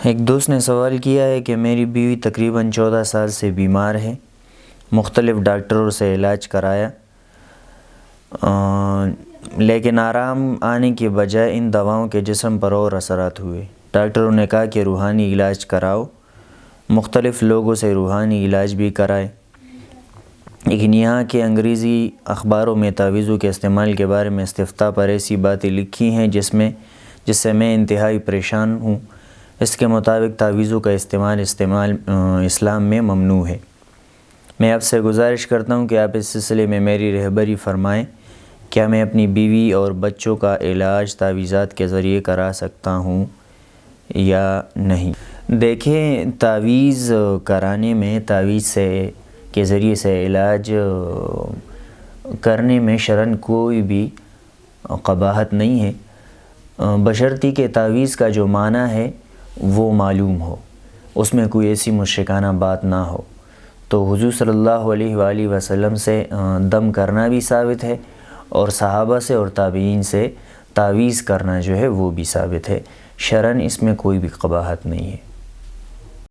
ایک دوست نے سوال کیا ہے کہ میری بیوی تقریباً 14 سال سے بیمار ہے، مختلف ڈاکٹروں سے علاج کرایا، لیکن آرام آنے کے بجائے ان دواؤں کے جسم پر اور اثرات ہوئے۔ ڈاکٹروں نے کہا کہ روحانی علاج کراؤ، مختلف لوگوں سے روحانی علاج بھی کرائے، لیکن یہاں کے انگریزی اخباروں میں تعویذوں کے استعمال کے بارے میں استفتاء پر ایسی باتیں لکھی ہیں جس سے میں انتہائی پریشان ہوں۔ اس کے مطابق تعویذوں کا استعمال اسلام میں ممنوع ہے۔ میں آپ سے گزارش کرتا ہوں کہ آپ اس سلسلے میں میری رہبری فرمائیں۔ کیا میں اپنی بیوی اور بچوں کا علاج تعویذات کے ذریعے کرا سکتا ہوں یا نہیں؟ دیکھیں، تعویذ کرانے میں، تعویذ کے ذریعے سے علاج کرنے میں شرعاً کوئی بھی قباحت نہیں ہے، بشرطیکہ کہ تعویذ کا جو معنی ہے وہ معلوم ہو، اس میں کوئی ایسی مشرکانہ بات نہ ہو۔ تو حضور صلی اللہ علیہ وآلہ وسلم سے دم کرنا بھی ثابت ہے، اور صحابہ سے اور تابعین سے تعویذ کرنا جو ہے وہ بھی ثابت ہے۔ شرعاً اس میں کوئی بھی قباحت نہیں ہے۔